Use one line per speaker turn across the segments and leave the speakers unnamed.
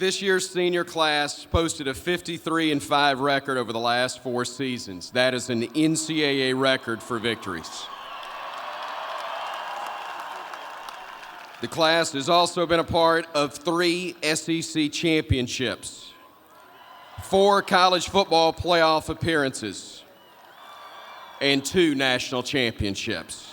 This year's senior class posted a 53-5 record over the last 4 seasons. That is an NCAA record for victories. The class has also been a part of 3 SEC championships, 4 college football playoff appearances, and 2 national championships.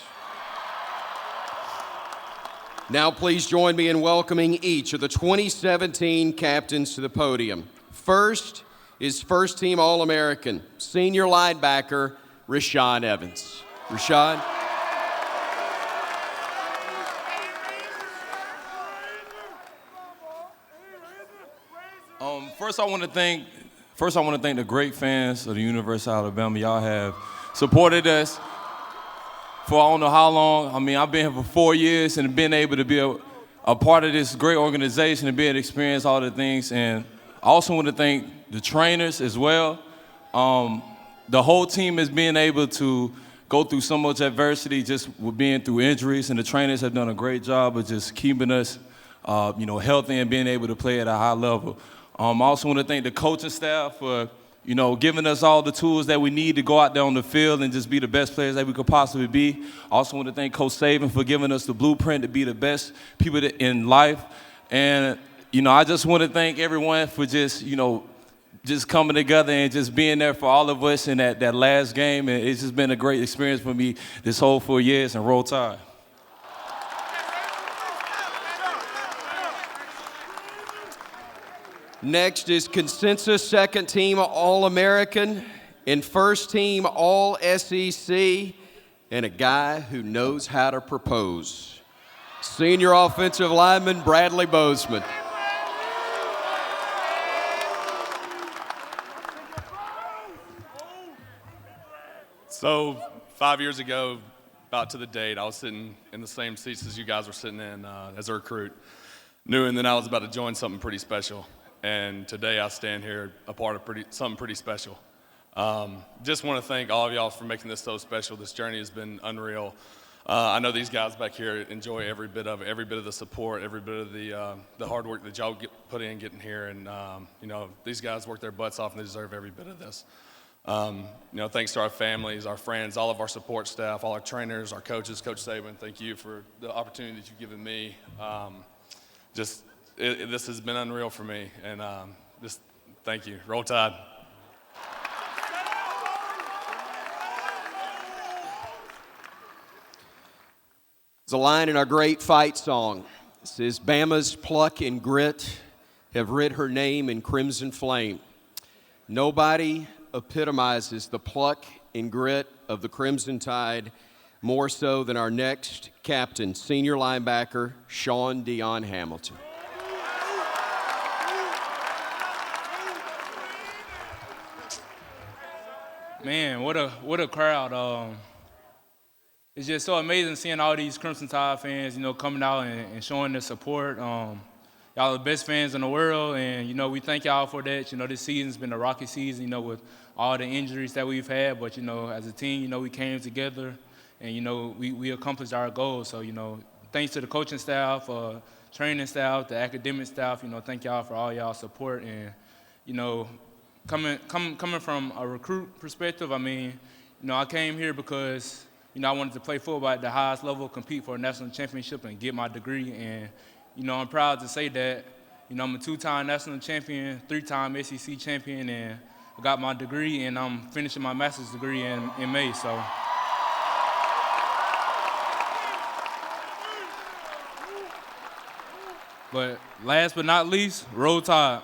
Now please join me in welcoming each of the 2017 captains to the podium. First is first-team All-American, senior linebacker, Rashaan Evans. Rashaan.
First I want to thank the great fans of the University of Alabama. Y'all have supported us for I don't know how long. I mean, I've been here for 4 years and been able to be a part of this great organization and be able to experience all the things. And I also want to thank the trainers as well. The whole team is being able to go through so much adversity just with being through injuries, and the trainers have done a great job of just keeping us healthy and being able to play at a high level. I also want to thank the coaching staff for giving us all the tools that we need to go out there on the field and just be the best players that we could possibly be. I also want to thank Coach Saban for giving us the blueprint to be the best people in life. And, I just want to thank everyone for just coming together and just being there for all of us in that last game. And it's just been a great experience for me this whole 4 years, and Roll Tide.
Next is consensus second-team All-American and first-team All-SEC, and a guy who knows how to propose. Senior offensive lineman Bradley Bozeman.
So 5 years ago, about to the date, I was sitting in the same seats as you guys were sitting in as a recruit, knowing that I was about to join something pretty special. And today I stand here a part of something pretty special. Just want to thank all of y'all for making this so special. This journey has been unreal. I know these guys back here enjoy every bit of it, every bit of the support, every bit of the hard work that y'all put in getting here. And, these guys work their butts off and they deserve every bit of this. Thanks to our families, our friends, all of our support staff, all our trainers, our coaches, Coach Saban, thank you for the opportunity that you've given me. This has been unreal for me, and just thank you. Roll Tide.
There's a line in our great fight song. It says, Bama's pluck and grit have writ her name in crimson flame. Nobody epitomizes the pluck and grit of the Crimson Tide more so than our next captain, senior linebacker, Shaun-Dion Hamilton.
Man, what a crowd. It's just so amazing seeing all these Crimson Tide fans, coming out and showing their support. Y'all are the best fans in the world, and, we thank y'all for that. This season's been a rocky season, with all the injuries that we've had. But, as a team, we came together and, we accomplished our goals. So, thanks to the coaching staff, training staff, the academic staff, thank y'all for all y'all support. And, Coming from a recruit perspective, I came here because, I wanted to play football at the highest level, compete for a national championship, and get my degree. And, I'm proud to say that, I'm a 2-time national champion, 3-time SEC champion, and I got my degree, and I'm finishing my master's degree in May. So. But last but not least, Roll Tide.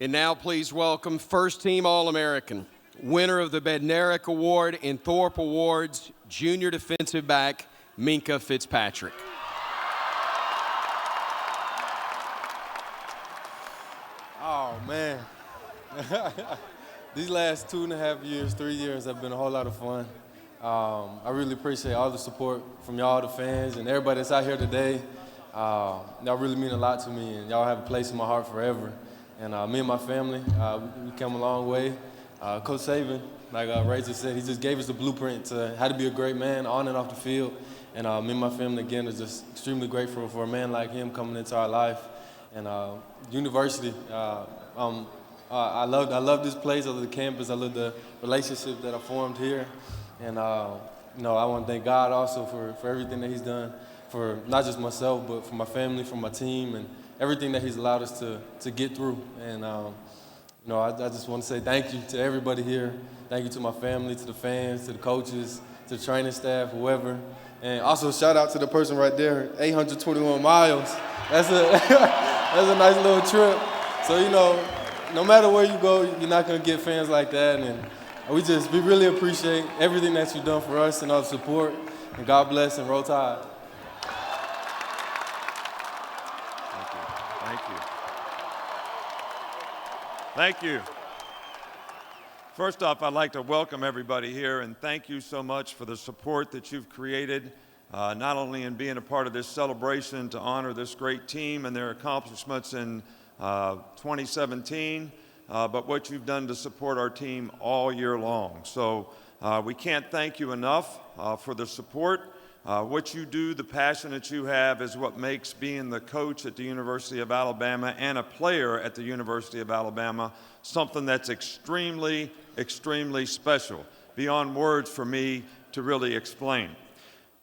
And now please welcome first-team All-American, winner of the Bednarik Award and Thorpe Awards, junior defensive back, Minkah Fitzpatrick.
Oh, man. These last 2.5 years, 3 years have been a whole lot of fun. I really appreciate all the support from y'all, the fans, and everybody that's out here today. Y'all really mean a lot to me, and y'all have a place in my heart forever. And me and my family, we came a long way. Coach Saban, Like Razor said, he just gave us the blueprint to how to be a great man on and off the field. And me and my family, again, is just extremely grateful for a man like him coming into our life. And university, I love this place. I love the campus. I love the relationship that I formed here. And I want to thank God also for everything that He's done for not just myself, but for my family, for my team, and everything that He's allowed us to get through. And I just want to say thank you to everybody here. Thank you to my family, to the fans, to the coaches, to the training staff, whoever. And also shout out to the person right there, 821 miles. That's a nice little trip. So, no matter where you go, you're not going to get fans like that. And we really appreciate everything that you've done for us and all the support. And God bless and roll tide.
Thank you. First off, I'd like to welcome everybody here and thank you so much for the support that you've created, not only in being a part of this celebration to honor this great team and their accomplishments in 2017, but what you've done to support our team all year long. So we can't thank you enough for the support. What you do, the passion that you have is what makes being the coach at the University of Alabama and a player at the University of Alabama something that's extremely, extremely special, beyond words for me to really explain.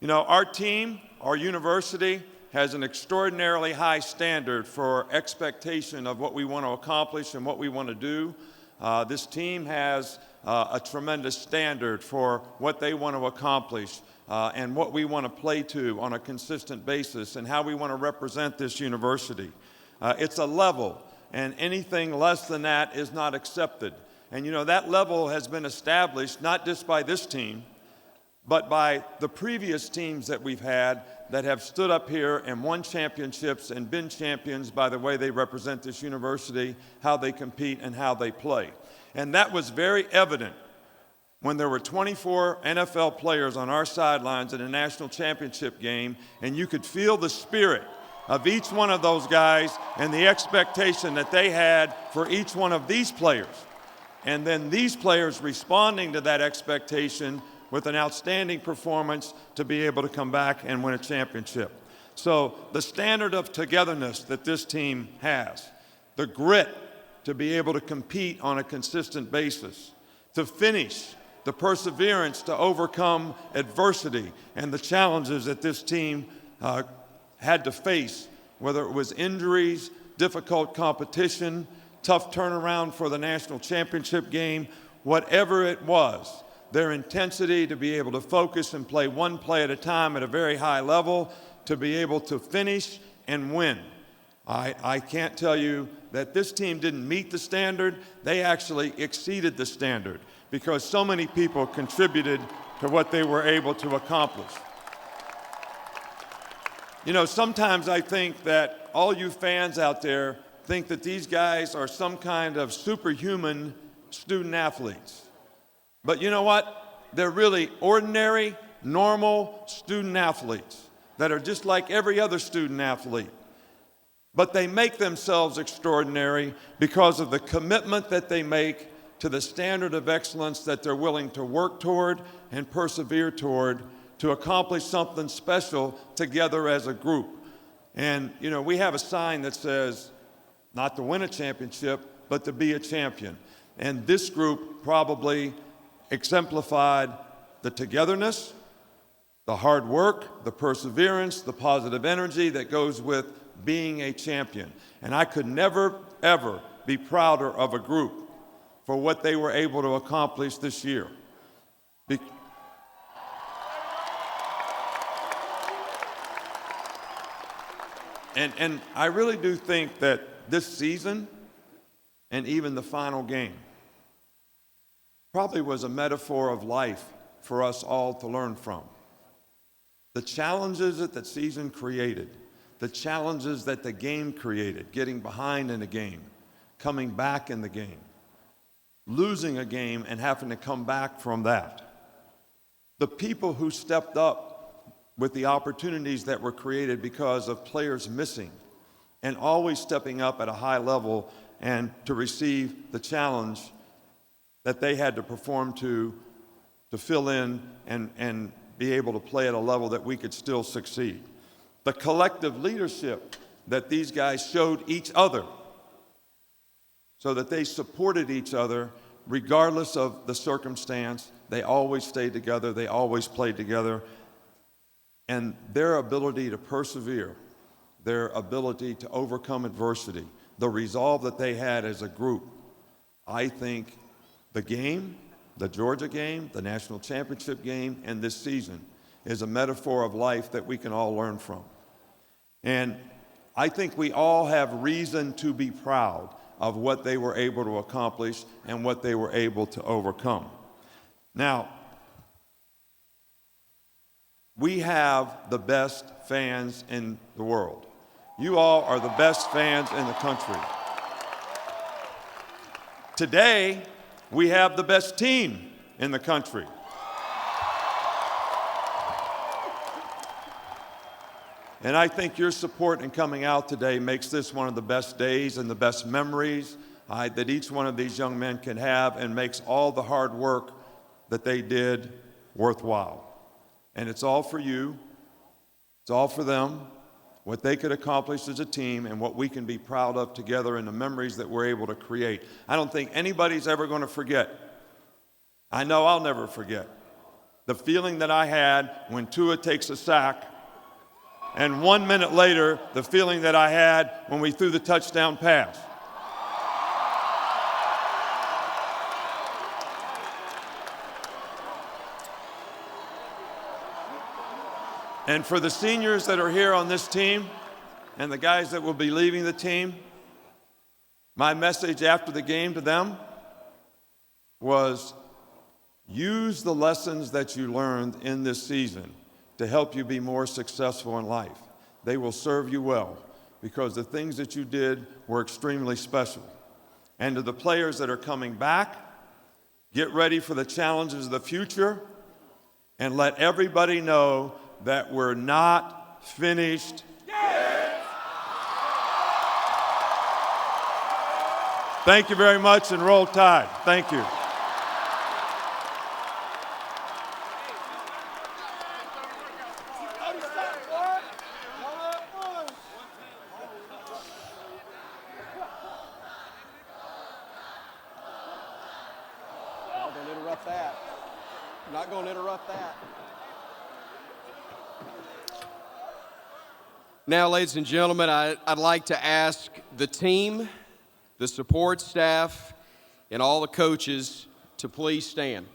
Our team, our university, has an extraordinarily high standard for expectation of what we want to accomplish and what we want to do. This team has a tremendous standard for what they want to accomplish and what we want to play to on a consistent basis and how we want to represent this university. It's a level, and anything less than that is not accepted. And that level has been established not just by this team, but by the previous teams that we've had that have stood up here and won championships and been champions by the way they represent this university, how they compete, and how they play. And that was very evident when there were 24 NFL players on our sidelines in a national championship game, and you could feel the spirit of each one of those guys and the expectation that they had for each one of these players. And then these players responding to that expectation with an outstanding performance to be able to come back and win a championship. So the standard of togetherness that this team has, the grit to be able to compete on a consistent basis, to finish, the perseverance to overcome adversity and the challenges that this team had to face, whether it was injuries, difficult competition, tough turnaround for the national championship game, whatever it was, their intensity to be able to focus and play one play at a time at a very high level, to be able to finish and win. I can't tell you that this team didn't meet the standard. They actually exceeded the standard because so many people contributed to what they were able to accomplish. Sometimes I think that all you fans out there think that these guys are some kind of superhuman student athletes. But you know what? They're really ordinary, normal student athletes that are just like every other student athlete. But they make themselves extraordinary because of the commitment that they make to the standard of excellence that they're willing to work toward and persevere toward to accomplish something special together as a group. And, we have a sign that says, not to win a championship, but to be a champion. And this group probably exemplified the togetherness, the hard work, the perseverance, the positive energy that goes with being a champion. And I could never, ever be prouder of a group for what they were able to accomplish this year. And I really do think that this season and even the final game probably was a metaphor of life for us all to learn from. The challenges that the season created, the challenges that the game created, getting behind in a game, coming back in the game, losing a game and having to come back from that. The people who stepped up with the opportunities that were created because of players missing and always stepping up at a high level and to receive the challenge that they had to perform to fill in and be able to play at a level that we could still succeed. The collective leadership that these guys showed each other so that they supported each other regardless of the circumstance. They always stayed together. They always played together. And their ability to persevere, their ability to overcome adversity, the resolve that they had as a group, I think the game, the Georgia game, the national championship game, and this season is a metaphor of life that we can all learn from. And I think we all have reason to be proud of what they were able to accomplish and what they were able to overcome. Now, we have the best fans in the world. You all are the best fans in the country. Today, we have the best team in the country. And I think your support in coming out today makes this one of the best days and the best memories that each one of these young men can have, and makes all the hard work that they did worthwhile. And it's all for you. It's all for them, what they could accomplish as a team and what we can be proud of together and the memories that we're able to create. I don't think anybody's ever going to forget. I know I'll never forget the feeling that I had when Tua takes a sack, and 1 minute later, the feeling that I had when we threw the touchdown pass. And for the seniors that are here on this team and the guys that will be leaving the team, my message after the game to them was, use the lessons that you learned in this season to help you be more successful in life. They will serve you well because the things that you did were extremely special. And to the players that are coming back, get ready for the challenges of the future and let everybody know that we're not finished yet. Thank you very much, and roll tide. Thank you.
Not going to interrupt that. Not going to interrupt that. Now, ladies and gentlemen, I'd like to ask the team, the support staff, and all the coaches to please stand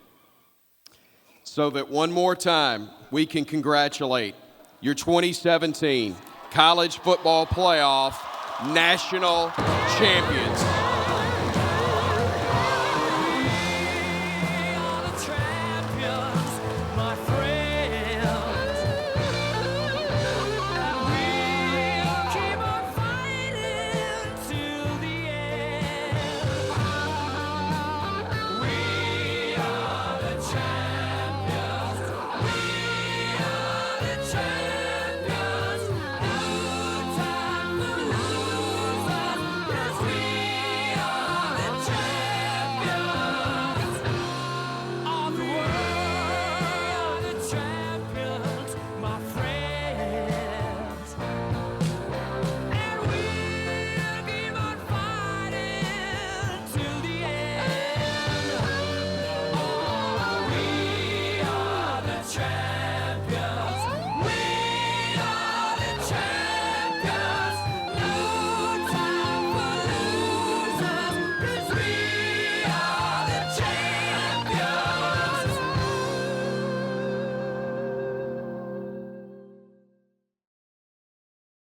so that one more time we can congratulate your 2017 College Football Playoff National Champions.